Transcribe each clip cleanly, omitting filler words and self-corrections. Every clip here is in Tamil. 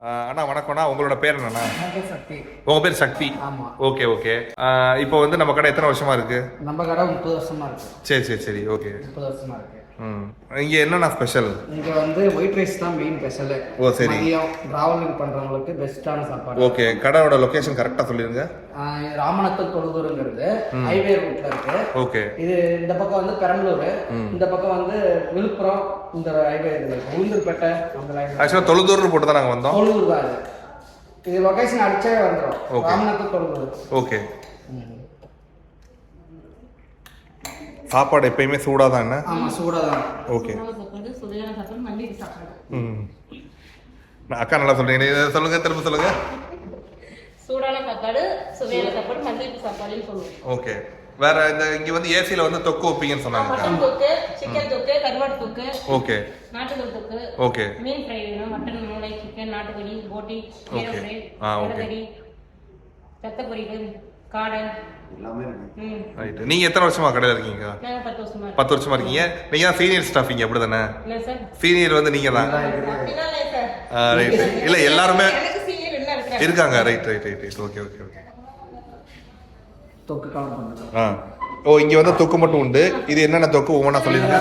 அண்ணா வணக்கம்ண்ணா. உங்களோட பேர் என்னண்ணா? சக்தி. உங்கள் பேர் சக்தி? ஆமாம். Okay okay. இப்போ வந்து நம்ம கடை எத்தனை வருஷமா இருக்கு? நம்ம கடை 30 வருஷமா இருக்கு. சரி சரி சரி. ஓகே. 30 வருஷமா இருக்கு. இங்கே என்னண்ணா ஸ்பெஷல்? இங்கே வந்து ஒயிட் ரைஸ் தான் மெயின் ஸ்பெஷல். ஓ சரி. டிராவலிங் பண்ணுறவங்களுக்கு பெஸ்ட்டான சாப்பாடு. ஓகே. கடையோட லொகேஷன் கரெக்டாக சொல்லிடுங்க. ராமநாதன் தொழுதூருங்கிறது ஹைவே ரூட்ல இருக்கு. ஓகே. இது இந்த பக்கம் வந்து பெரம்பலூர், இந்த பக்கம் வந்து விழுப்புரம், இந்த ஹைவே உளுந்தூர்பேட்டை அந்த லைன். ஆக்சுவலாக தொழுதூர்னு போட்டு தான் நாங்கள் வந்தோம். தொழுதூர் தான் இது லொகேஷன் அடிச்சே வந்துடும். ராமநாதன் தொழுதூர். ஓகே. சாப்பாடு எப்பயுமே சூடாக தான்? என்ன? ஆமாம், சூடாக தான். ஓகே. அக்கா நல்லா சொல்றீங்க. சொல்லுங்க, திரும்ப சொல்லுங்க. சூடான சாப்பாடு, சுவையான சாப்பாடு, மல்லிகை சாப்பாடுன்னு சொல்லுவோம். ஓகே. வேற இந்த இங்க வந்து ஏசில வந்து தொக்கு வைப்பீங்கன்னு சொன்னாங்க. மட்டன் தொக்கு, சிக்கன் தொக்கு, கருவாடு தொக்கு. ஓகே. நாட்டுக்கோழி தொக்கு. ஓகே. மீன் ஃப்ரை வேணும், மட்டன் மூளை, சிக்கன், நாட்டுக்கோழி, போட்டி, கீரை ஃப்ரை, கறி, ரத்த பொரியல், காடை எல்லாமே இருக்கு. ரைட். நீங்க எத்தனை வருஷமா கடையில இருக்கீங்க? நாங்க 10 வருஷமா. 10 வருஷமா இருக்கீங்க. நீங்க தான் சீனியர் ஸ்டாஃப் இங்க, அப்படிதானே? இல்ல சார். சீனியர் வந்து நீங்க தான். அப்படினா இல்ல சார். ரைட். இல்ல எல்லாரும் எனக்கு சீனியர் என்ன இருக்காங்க. Right right right. Okay okay okay. தொக்கு கவர் பண்ணுங்க. ஓ, இங்க வந்து தொக்கு மட்டும் உண்டு. இது என்னென்ன தொக்கு ஒவ்வொன்றா சொல்லிடுங்க.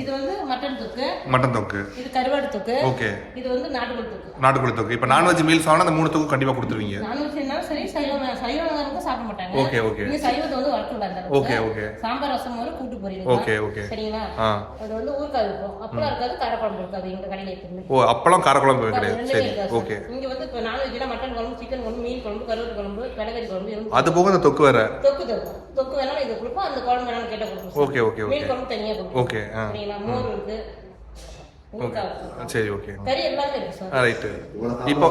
இது வந்து மட்டன் தொக்கு. மட்டன் தொக்கு. இது கருவாடு தொக்கு. ஓகே. இது வந்து நாட்டுக்கோழி தொக்கு. நாட்டுக்கோழி தொக்கு. இப்போ நான்வெஜ் மீல்ஸ் ஆனா அந்த 3 தொக்கு கண்டிப்பா கொடுத்துருவீங்க. நான்வெஜ்னாலும் சரி, சைவம் சாப்பிட மாட்டாங்க. Okay okay. நீங்க சைவத்தை வந்து வளர்க்கல அந்த. Okay okay. சாம்பார் ரசம் ஒரு கூட்டு பொரியல். Okay okay. சரிங்களா? அது வந்து ஊர்காய் இருக்கும். அப்பளம் இருக்காது, காரக்குழம்பு இருக்காது எங்க கடையில இருக்கு. ஓ, அப்பளம் காரக்குழம்பு கிடையாது. சரி ஓகே. இங்க வந்து இப்ப நான்வெஜ்ல மட்டன் குழம்பு, சிக்கன் குழம்பு, மீன் குழம்பு, கருவாட்டு குழம்பு, கடகரி குழம்பு. அது போக இந்த தொக்கு வேற. தொக்கு வேணா இது கொடுப்போம், அந்த குழம்பு வேணா கேட்ட கொடுப்போம். Okay okay okay. மீன் குழம்பு தனியா கொடுப்போம். ஓகே. சரிங்களா? மோர் இருக்கு. சரி ஓகே. கறி எல்லாமே இருக்கு சார். ரைட்டு. இப்போ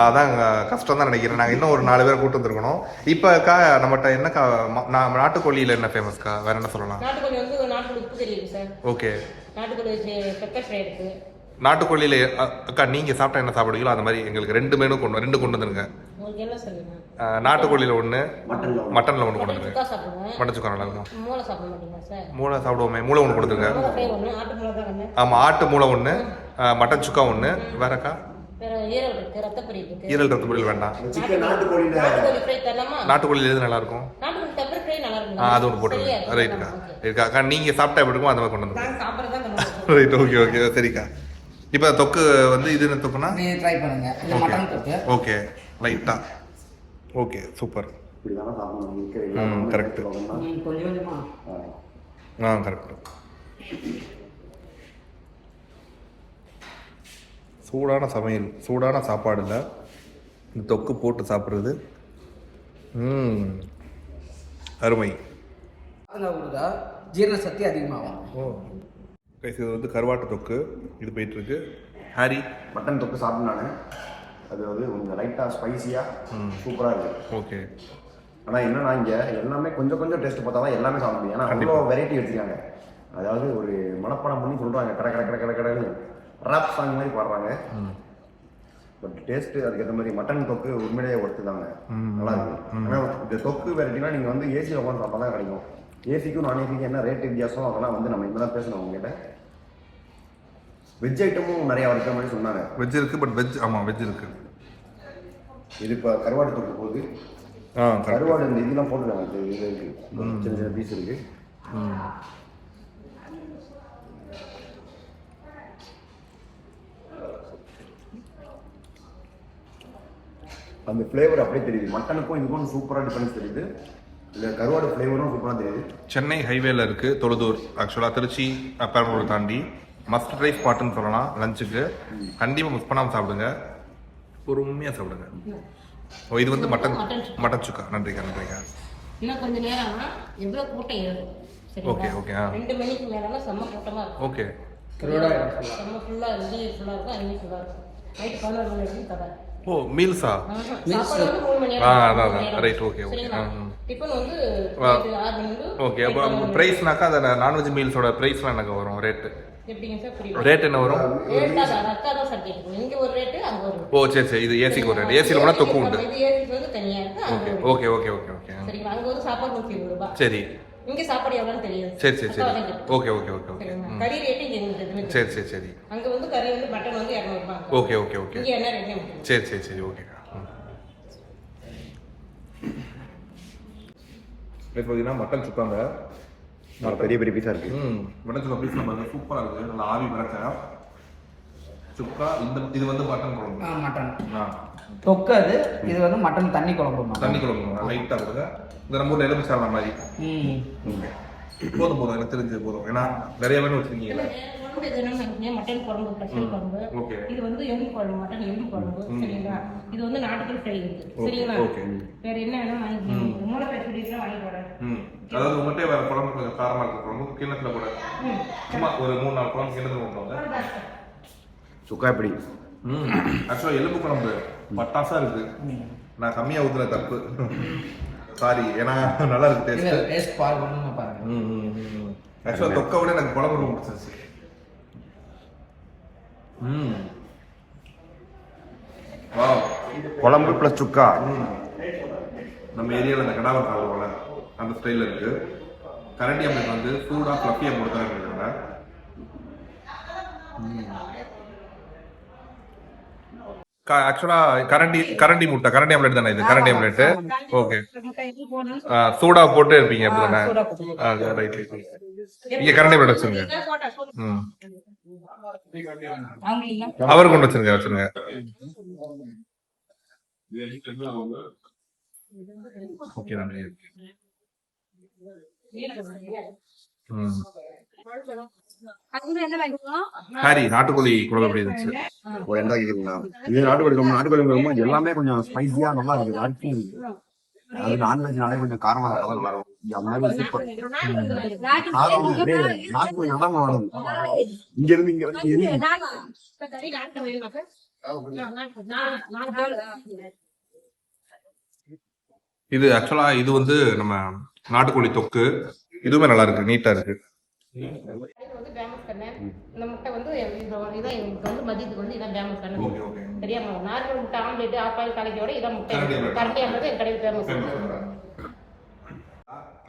அதான் கஷ்டம் தான் நினைக்கிறேன். நாங்கள் இன்னும் ஒரு 4 பேரை கூட்டு வந்துருக்கணும். இப்போ நம்மகிட்ட என்னக்கா நாட்டுக்கோழியில் என்ன ஃபேமஸ்க்கா? வேற என்ன சொல்லலாம்? நாட்டுக்கோழி வந்து நாட்டுக்கோழி உப்பு கறி இருக்கு சார். ஓகே. நாட்டுக்கோழி பெப்பர் ஃப்ரை இருக்கு. நாட்டுக்கோழியில் அக்கா நீங்கள் சாப்பிட்டா என்ன சாப்பிடுவீங்களோ அந்த மாதிரி எங்களுக்கு 2 மெனு ரெண்டு கொண்டு வந்துருங்க. உங்களுக்கு என்ன சொல்லுங்க? நாட்டுக்கோழியில் 1, மட்டனில் 1 கொண்டு வந்துருங்க. மட்டன் சுக்கா நல்லா இருக்கும். மூளை சாப்பிட மாட்டீங்களா சார்? மூளை சாப்பிடுவோமே. மூளை 1 கொடுத்துருங்க. மூளை ஃப்ரை 1, ஆட்டு மூளை தான் 1. ஆமாம், ஆட்டு மூளை 1, மட்டன் சுக்கா 1. வேறக்கா? வேற ஈரல் இருக்கு, ரத்த பொரியல் இருக்கு. ஈரல் ரத்த பொரியல் வேண்டாம். நாட்டுக்கோழி ஃப்ரை தரலாமா? நாட்டுக்கோழியில் எது நல்லா இருக்கும்? நாட்டுக்கோழி பெப்பர் ஃப்ரை நல்லா இருக்கும். அது 1 போட்டுருங்க. ரைட்டுக்கா. இருக்கா அக்கா, நீங்கள் சாப்பிட்டா எப்படி இருக்குமோ அந்த மாதிரி கொண்டு வந்து. நான் சாப்பிட்றது தான். ரைட். Okay okay. சரிக்கா. இப்போ தொக்கு வந்து இது என்ன தொக்குனா? நீ ட்ரை பண்ணுங்க. இது மட்டன் தொக்கு. ஓகே. ரைட்டா. Okay super. கரெக்ட். கொஞ்சம் கொஞ்சமா. கரெக்ட். சூடான சமையல், சூடான சாப்பாடுல இந்த தொக்கு போட்டு சாப்பிட்றது அருமை. கொடுத்தா ஜீரண சக்தி அதிகமாகும். ஓ கைஸ், இது வந்து கருவாட்டு தொக்கு. இது போயிட்டுருக்கு. ஹாரி மட்டன் தொக்கு சாப்பிட்டு நான் அது வந்து கொஞ்சம் லைட்டாக ஸ்பைஸியாக சூப்பராக இருக்குது. ஓகே. ஆனால் என்னன்னா இங்கே எல்லாமே கொஞ்சம் கொஞ்சம் டேஸ்ட் பார்த்தா தான் எல்லாமே சாப்பிட முடியும். ஏன்னா அவ்வளோ வெரைட்டி வச்சுருக்காங்க. அதாவது ஒரு மனப்பாடம் பண்ணி சொல்கிறாங்க, கடை கடை கடை கடை கடைன்னு ராப் சாங் மாதிரி பாடுறாங்க. பட் டேஸ்ட்டு அதுக்கேற்ற மாதிரி மட்டன் தொக்கு உண்மையிலேயே ஒர்த்து தாங்க, நல்லா இருக்கும். ஆனால் இந்த தொக்கு வெரைட்டினா நீங்கள் வந்து ஏசியில் உட்காந்து சாப்பிட்டா தான் கிடைக்கும். ஏசிக்கும் நான் ஏசிக்கும் என்ன ரேட் வித்தியாசம் அதெல்லாம் வந்து நம்ம இங்கே தான் பேசணும் உங்ககிட்ட. வெஜ் ஐட்டமும் நிறையா இருக்கிற மாதிரி சொன்னாங்க. வெஜ் இருக்குது. பட் வெஜ் ஆமாம் வெஜ் இருக்குது. இது இப்போ கருவாடு தொக்கு போகுது. கருவாடு இந்த இதெல்லாம் போட்டுருக்காங்க. இது இருக்குது, சின்ன சின்ன பீஸ் இருக்குது. அந்த ஃப்ளேவர் அப்படியே தெரியுது. மட்டனுக்கும் இதுக்கும் சூப்பராக டிஃபரன்ஸ் தெரியுது. இல்லை கருவாடு ஃப்ளேவரும் சூப்பராக தெரியுது. சென்னை ஹைவேல இருக்குது தொழுதூர். ஆக்சுவலாக திருச்சி பெரம்பலூர் தாண்டி மஸ்ட் ட்ரை ஸ்பாட்டுன்னு சொல்லலாம். லஞ்சுக்கு கண்டிப்பாக மிஸ் பண்ணாமல் சாப்பிடுங்க, பொறுமையாக சாப்பிடுங்க. ஓ, இது வந்து மட்டன் சுக்கா. நன்றிக்கா நன்றிக்கா. இன்னும் கொஞ்சம் நேரம் எவ்வளோ கூட்டம் ஏறும். Okay okay. 2 மணிக்கு மேலே செம்ம கூட்டமாக இருக்கும். ஓகே. செம்ம ஃபுல்லாக இருந்து ஃபுல்லாக இருக்கும், அங்கே ஃபுல்லாக இருக்கும். நைட்டு 11 மணி வரைக்கும் கடை. ஓ, மீல்ஸா? சாப்பாடு வந்து 3 மணி அதான் ரைட். Okay okay. டிஃபன் வந்து 6 மணி. ஓகே. அப்போ ப்ரைஸ்னாக்கா அந்த நான்வெஜ் மீல்ஸோட ப்ரைஸ்லாம் எனக்கு வரும் ரேட்டு எப்படிங்க சார்? புரியல. ரேட் என்ன வரும்? ரேட்டா தான் அக்கா தான் சார் கேட்கும். இங்கே ஒரு ரேட்டு, அங்கே ஒரு ரேட்டு. ஓ சரி சரி. இது ஏசிக்கு ஒரு ரேட். ஏசியில் போனால் தொக்கு உண்டு. இது ஏசிக்கு வந்து தனியாக இருக்குது. Okay okay okay okay okay. சரிங்களா? அங்கே வந்து சாப்பாடு 120 ரூபாய். சரி. இங்க சாப்பாடு எவ்வளவுன்னு தெரியாது. சரி சரி சரி. அக்கா தான் கேட்டு. Okay okay okay okay. சரிங்களா? கறி ரேட்டு இங்க எங்களுக்கு எதுவுமே தெரியாது. சரி சரி சரி. அங்க வந்து கறி வந்து மட்டன் வந்து 200 ரூபாய். Okay okay okay. இங்க என்ன ரேட்னே தெரியாது. சரி சரி சரி ஓகேக்கா. இப்போ பார்த்தீங்கன்னா மட்டன் சுக்காங்க. பெரிய பெரிய பீஸா இருக்கு. மட்டன் சுக்கா பீஸ் நம்ம சூப்பராக இருக்குது. நல்லா ஆவி பறக்க சுக்கா. இது வந்து மட்டன் குழம்பு. மட்டன் தொக்கு அது. இது வந்து மட்டன் தண்ணி குழம்பு. தண்ணி குழம்பு லைட்டாக கொடுங்க. இந்த நம்ம ஊரில் எலும்பு சாப்பிட்ற மாதிரி. போதும் போதும், எனக்கு தெரிஞ்சு போதும். ஏன்னா நிறைய பேர் வச்சுருக்கீங்களா. மட்டன் குழம்பு, ஸ்பெஷல் குழம்பு. இது வந்து எலும்பு குழம்பு, மட்டன் எலும்பு குழம்பு. சரிங்களா? இது வந்து நாட்டுக்கல் ஃப்ரை இருக்கு. சரிங்களா? வேற என்ன வேணும் வாங்கிக்கோங்க. மூளை பேசுறீங்களா வாங்கிட்டு வரேன். அதாவது உங்கள்கிட்ட வேற குழம்பு கொஞ்சம் காரமாக இருக்க குழம்பு கிண்ணத்தில் கூட சும்மா ஒரு 3-4 குழம்பு கிண்ணத்தில் கொண்டு சுக்கா எப்படி? ஆக்சுவலாக எலும்பு குழம்பு பட்டாசா இருக்கு. நான் கம்மியாக ஊற்றுற தப்பு, சாரி. ஏன்னா நல்லா இருக்கு டேஸ்ட். பாருங்க. ஆக்சுவலாக தொக்கை விட எனக்கு குழம்பு ரொம்ப பிடிச்சிருச்சு. குழம்பு பிளஸ் சுக்கா. நம்ம ஏரியாவில் இந்த கடாவர் சாப்பிடுவோம்ல அந்த ஸ்டைலில் இருக்கு. கரண்டி அம்மனுக்கு வந்து சூடாக ஃப்ளஃபியாக கொடுத்தாங்க. ஆக்சுவலா கரண்டி முட்டை, கரண்டி ஆம்லெட் தானே இது? கரண்டி ஆம்லெட். ஓகே. சூடா போட்டு இருப்பீங்க அப்படிதானே? ரைட். இங்க கரண்டி ஆம்லெட் வச்சுருங்க. அவர் கொண்டு வச்சிருங்க. ஓகே நன்றி. ஹாரி நாட்டுக்கோழி குழம்பு எப்படி இருந்துச்சு? ஒரு எண்டா கேக்குறீங்களா? இது நாட்டுக்கோழி குழம்பு எல்லாமே கொஞ்சம் ஸ்பைசியா நல்லா இருக்கு. அடுத்து அது நான்வெஜ்னாலே கொஞ்சம் காரமா வரும். இங்க இருந்து இது ஆக்சுவலா இது வந்து நம்ம நாட்டுக்கோழி தொக்கு. இதுவுமே நல்லா இருக்கு, நீட்டா இருக்கு. இந்த முட்டை வந்து இதான் எங்களுக்கு வந்து மதியத்துக்கு வந்து இதான் ஃபேமஸ் தானே. தெரியாம நார்மல் முட்டை ஆம்லேட் ஆஃப் ஆயில் கலக்கியோட இதான் முட்டை கரண்டி ஆம்லேட் என் கடையில் ஃபேமஸ்.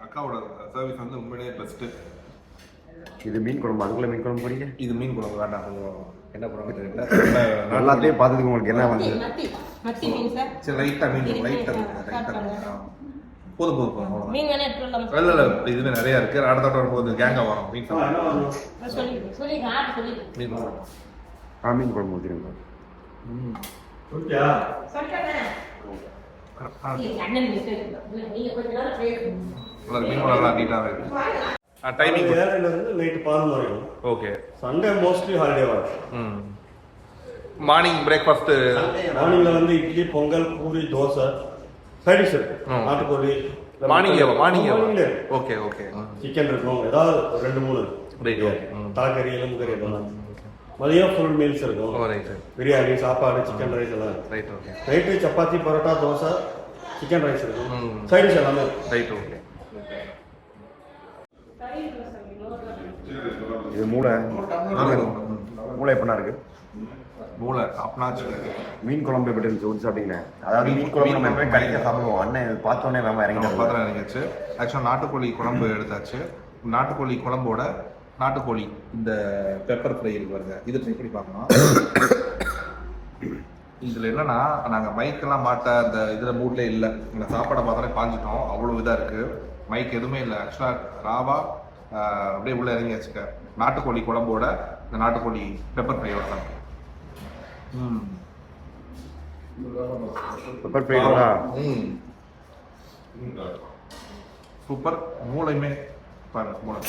அக்காவோட சர்வீஸ் வந்து உண்மையிலேயே பெஸ்ட். இது மீன் குழம்பு. அதுக்குள்ள மீன் குழம்பு போறீங்க? இது மீன் குழம்பு வேண்டாம், கொஞ்சம் என்ன குழம்பு தெரியல. எல்லாத்தையும் பார்த்ததுக்கு உங்களுக்கு என்ன வந்து மத்தி மீன் சார். சரி லைட்டா மீன் லைட்டா போதும். மீன் வேணா எடுத்து வரலாம். இல்ல இதுவே நிறைய இருக்கு. அடுத்த வரும்போது கேங்கா வரும். மீன் மீன் குழம்பு ஊற்றிருங்க. மீன் நல்லா நீட்டாவே இருக்கு. டைமிங் 7 இருந்து நைட் 11 வரைக்கும். ஓகே. சண்டே மோஸ்ட்லி ஹாலிடே வரும். மார்னிங் பிரேக்ஃபாஸ்ட் மார்னிங்ல வந்து இட்லி, பொங்கல், பூரி, தோசை, சைட் டிஷ் நாட்டுக்கோழி. Morning okay okay. சிக்கன் இருக்கும், ஏதாவது 2-3 தலைக்கறி, எலும்பு கறி எல்லாம். மதியம் ஃபுல் மீல்ஸ் இருக்கும். பிரியாணி, சாப்பாடு, சிக்கன் ரைஸ் எல்லாம். Night chapati, parotta, dosa, chicken rice இருக்கும். சைட் டிஷ் எல்லாமே. ரைட். ஓகே. இது மூளை எப்படின்னா இருக்கு? மூளை அப்பனாச்சு. மீன் குழம்பு எப்படி இருந்துச்சு? ஊற்றி சாப்பிட்டீங்க? அதாவது மீன் குழம்பு நம்ம எப்பவுமே கடையில் சாப்பிடுவோம். அண்ணன் பார்த்தோன்னே நம்ம இறங்கிடுச்சு. ஆக்சுவலாக நாட்டுக்கோழி குழம்பு எடுத்தாச்சு. நாட்டுக்கோழி குழம்போட நாட்டுக்கோழி இந்த பெப்பர் ஃப்ரை இருக்கு பாருங்க, இது ட்ரை பண்ணி பார்க்கணும். இதில் என்னன்னா நாங்கள் மைக்கெல்லாம் மாட்ட அந்த இதில் மூட்லே இல்லை. இந்த சாப்பாடை பார்த்தாலே பாஞ்சிட்டோம், அவ்வளோ இதாக இருக்குது. மைக் எதுவுமே இல்லை. ஆக்சுவலாக ராவா அப்படியே உள்ள இறங்கி வச்சுக்க. நாட்டுக்கோழி குழம்போட இந்த நாட்டுக்கோழி பெப்பர் ஃப்ரையோட தான். Pepper fry super. மூளையுமே பாருங்க, மூளை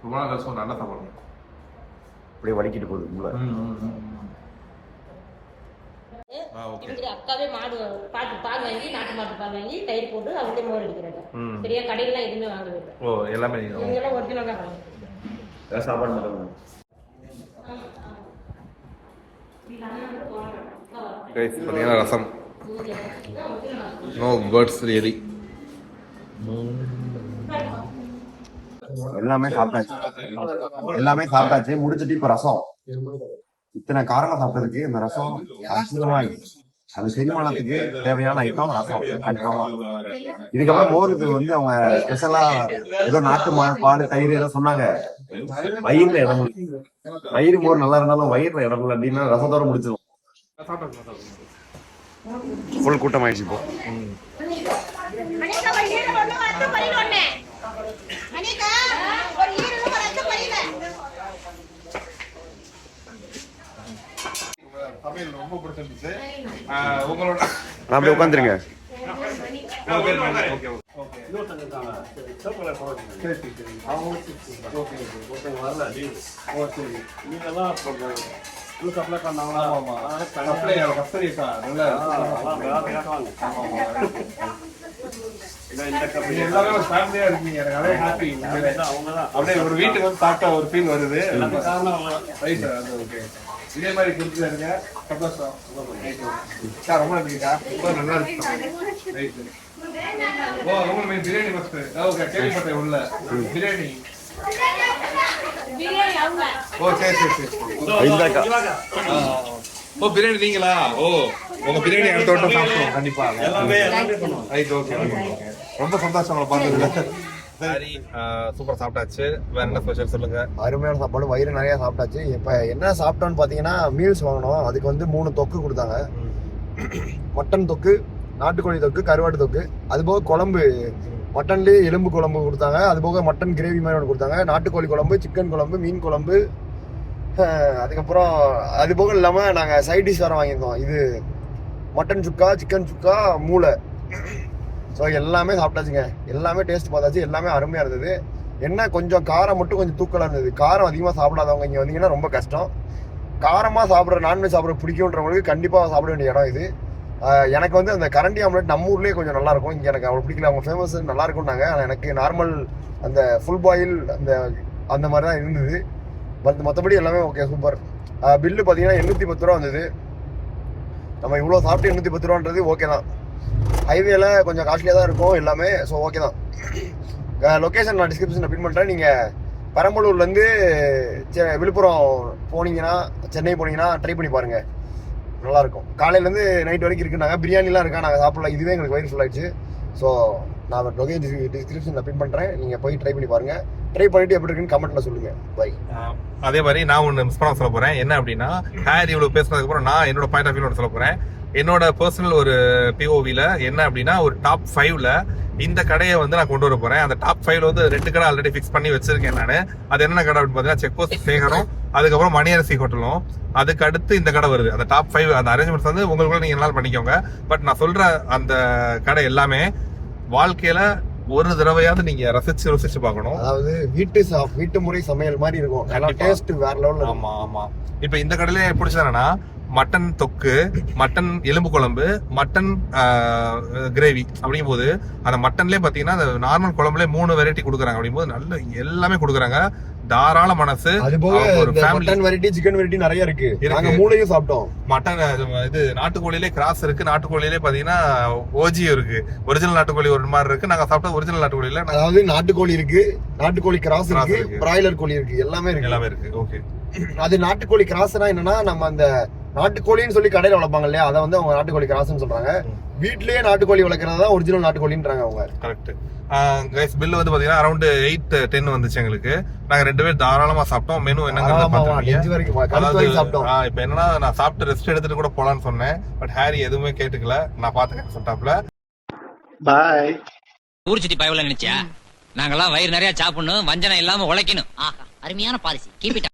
ரொம்ப நாள் கழிச்சு நல்லா சாப்பிடணும். அப்படியே வலிக்கிட்டு போகுது மூளை. அக்காவே மாடு பால் வாங்கி, நாட்டு மாட்டு பால் வாங்கி தயிர் போட்டு அவங்களே மோர் அடிக்கிறாங்க. சரியா? கடையில எதுவுமே வாங்கவே இல்லை. ஓ எல்லாமே இவங்கெல்லாம் ஒரிஜினல் தான். சாப்பாடு மட்டும் பார்த்தீங்கன்னா ரசம். No words really. எல்லாமே சாப்பிட்டாச்சு. முடிச்சுட்டு இப்ப ரசம். இத்தனை காரணம் சாப்பிட்டதுக்கு இந்த ரசம் அற்புதமா இருக்கு. அது செரிமானத்துக்கு தேவையான ஐட்டம் ரசம் கண்டிப்பா. இதுக்கப்புறம் மோர் இது வந்து அவங்க ஸ்பெஷலா ஏதோ நாட்டு பால் தயிர் ஏதோ சொன்னாங்க. வயிறுல இடம் வயிறு மோர் நல்லா இருந்தாலும் வயிறுல இடம் இல்லை அப்படின்னா ரசத்தோட முடிச்சிடும். ஃபுல் கூட்டம் ஆயிடுச்சு இப்போ. சமையல் ரொம்ப பிடிச்சிருந்துச்சு. உங்களோட அப்படியே உட்காந்துருங்க. எல்லாமே ஒரு ஃபேமிலியா இருக்கீங்க. எனக்கு அதே ஹாப்பி. அப்படியே ஒரு வீட்டுக்கு வந்து சாப்பிட்டா ஒரு ஃபீல் வருது. ரைட் சார், அது ஓகே. இதே மாதிரி கொடுத்துருங்க. சந்தோஷம் சார். ரொம்ப நன்றிக்கா. ரொம்ப நல்லா இருக்கு. ரைட். ஓ உங்களுக்கு பிரியாணி ஃபர்ஸ்ட். ஓகே, கேள்விப்பட்டேன் உள்ள பிரியாணி. ஓ சரி சரி சரி. ஓ பிரியாணி நீங்களா? ஓ உங்க பிரியாணி அடுத்த வட்டம் சாப்பிடுவோம் கண்டிப்பா. Right okay okay. ரொம்ப சந்தோஷம் உங்களை பார்த்ததுல. சரி, சூப்பர் சாப்பிட்டாச்சு. வேற என்ன ஸ்பெஷல் சொல்லுங்க. அருமையான சாப்பாடு, வயிறு நிறைய சாப்பிட்டாச்சு. இப்ப என்ன சாப்பிட்டோன்னு பாத்தீங்கன்னா மீல்ஸ் வாங்கினோம். அதுக்கு வந்து 3 தொக்கு கொடுத்தாங்க. மட்டன் தொக்கு, நாட்டுக்கோழி தொக்கு, கருவாட்டு தொக்கு, அது போக குழம்பு மட்டன்லேயே எலும்பு குழம்பு கொடுத்தாங்க. அது போக மட்டன் கிரேவி மாதிரி ஒன்று கொடுத்தாங்க. நாட்டுக்கோழி குழம்பு, சிக்கன் குழம்பு, மீன் குழம்பு, அதுக்கப்புறம் அது போக இல்லாமல் நாங்கள் சைட் டிஷ் வேறு வாங்கியிருந்தோம். இது மட்டன் சுக்கா, சிக்கன் சுக்கா, மூளை. ஸோ எல்லாமே சாப்பிட்டாச்சுங்க. எல்லாமே டேஸ்ட் பார்த்தாச்சு. எல்லாமே அருமையாக இருந்தது. என்ன கொஞ்சம் காரம் மட்டும் கொஞ்சம் தூக்கலாக இருந்தது. காரம் அதிகமாக சாப்பிடாதவங்க இங்கே வந்தீங்கன்னா ரொம்ப கஷ்டம். காரமாக சாப்பிட்ற நான்வெஜ் சாப்பிட்ற பிடிக்குன்றவங்களுக்கு கண்டிப்பாக சாப்பிட வேண்டிய இடம் இது. எனக்கு வந்து அந்த கரண்டி ஆம்லெட் நம்ம ஊர்லேயே கொஞ்சம் நல்லாயிருக்கும். இங்கே எனக்கு அவ்வளோ பிடிக்கல. அவங்க ஃபேமஸ் நல்லா இருக்கும்னாங்க. ஆனால் எனக்கு நார்மல் அந்த ஃபுல் பாயில் அந்த மாதிரி தான் இருந்தது. பட் மற்றபடி எல்லாமே ஓகே, சூப்பர். பில்லு பார்த்தீங்கன்னா 810 ரூபா வந்தது. நம்ம இவ்வளோ சாப்பிட்டு 810 ரூபான்றது ஓகே தான். ஹைவேல கொஞ்சம் காஸ்ட்லியாக தான் இருக்கும் எல்லாமே. ஸோ ஓகே தான். லொக்கேஷன் நான் டிஸ்கிரிப்ஷனில் பின் பண்ணுறேன். நீங்கள் பெரம்பலூர்லேருந்து விழுப்புரம் போனீங்கன்னா, சென்னை போனீங்கன்னா ட்ரை பண்ணி பாருங்கள், நல்லாயிருக்கும். காலையிலேருந்து நைட் வரைக்கும் இருக்குன்னாங்க. பிரியாணிலாம் இருக்கா, நாங்கள் சாப்பிடலாம். இதுவே எங்களுக்கு வயிறு ஃபுல் ஆயிடுச்சு. ஸோ நான் லொகேஷன் டிஸ்கிரிப்ஷனில் பின் பண்ணுறேன். நீங்கள் போய் ட்ரை பண்ணி பாருங்கள். ட்ரை பண்ணிட்டு எப்படி இருக்குன்னு கமெண்ட்டில் சொல்லுங்கள். பை. அதே மாதிரி நான் ஒன்று மிஸ் பண்ண சொல்ல போகிறேன். என்ன அப்படின்னா, ஹேர் இவ்வளோ பேசுனதுக்கப்புறம் நான் என்னோட பாயிண்ட் ஆஃப் வியூ சொல்ல போகிறேன். என்னோட பர்சனல் ஒரு பிஓவியில் என்ன அப்படின்னா, ஒரு டாப் 5ல இந்த கடையை வந்து நான் கொண்டு வர போறேன். அந்த டாப் 5ல வந்து 2 கடை ஆல்ரெடி ஃபிக்ஸ் பண்ணி வச்சிருக்கேன் நான். அது என்ன கடை அப்படின்னு பார்த்தீங்கன்னா, செக் போஸ்ட் சேகரம், அதுக்கப்புறம் மணியரசி ஹோட்டலும், அதுக்கு அடுத்து இந்த கடை வருது. அந்த டாப் 5 அந்த அரேஞ்ச்மெண்ட்ஸ் வந்து உங்களுக்குள்ள நீங்க எல்லாம் பண்ணிக்கோங்க. பட் நான் சொல்ற அந்த கடை எல்லாமே வாழ்க்கையில ஒரு தடவையாவது நீங்க ரசிச்சு பார்க்கணும். அதாவது வீட்டு முறை சமையல் மாதிரி இருக்கும். டேஸ்ட் வேற லெவல்ல. ஆமா ஆமா. இப்ப இந்த கடையில பிடிச்சதுன்னா மட்டன் தொக்கு, மட்டன் எலும்பு குழம்பு, மட்டன் கிரேவி அப்படிங்கும் போது அந்த மட்டன்லேயே பார்த்தீங்கன்னா அந்த நார்மல் குழம்புல 3 வெரைட்டி கொடுக்குறாங்க. அப்படிங்கும்போது நல்ல எல்லாமே கொடுக்குறாங்க. தாராள மனசு. அது போக மட்டன் வெரைட்டி, சிக்கன் வெரைட்டி நிறைய இருக்கு. நாங்க மூளையும் சாப்பிட்டோம். மட்டன் இது நாட்டுக்கோழிலே கிராஸ் இருக்கு. நாட்டுக்கோழிலே பாத்தீங்கன்னா ஓஜியும் இருக்கு. ஒரிஜினல் நாட்டுக்கோழி ஒரு மாதிரி இருக்கு. நாங்க சாப்பிட்ட ஒரிஜினல் நாட்டுக்கோழில அதாவது நாட்டுக்கோழி இருக்கு, நாட்டுக்கோழி கிராஸ் இருக்கு, பிராய்லர் கோழி இருக்கு, எல்லாமே இருக்கு. ஓகே. அது நாட்டுக்கோழி கிராஸ்னா என்னன்னா, நம்ம அந்த நாட்டுக்கோழின்னு சொல்லி கடையில வளர்ப்பாங்க இல்லையா, அதை வந்து அவங்க நாட்டுக்கோழி கிராஸ்ன்னு சொல்றாங்க. வீட்லயே நாட்டுக்கோழி வளர்க்கறதா ஒரிஜினல் நாட்டுக்கோழின்றாங்க அவங்க. கரெக்ட். கைஸ் பில் வந்து பாத்தீங்கன்னா அரௌண்ட் 8-10 வந்துச்சு எங்களுக்கு. நாங்க 2 பேர் தாராளமா சாப்பிட்டோம். மெனு என்னங்கிறத பாத்துருக்கீங்க. இப்ப என்னன்னா, நான் சாப்பிட்டு ரெஸ்ட் எடுத்துட்டு கூட போலான்னு சொன்னேன். பட் ஹாரி எதுவுமே கேட்டுக்கல. நான் பாத்துக்கேன் சொல்லிட்டாப்ல. பாய். ஊர் சுத்தி பயவல நினைச்சா நாங்கெல்லாம் வயிறு நிறைய சாப்பிடணும், வஞ்சனம் இல்லாம உழைக்கணும். ஆஹா, அருமையான பாலிசி. Keep it.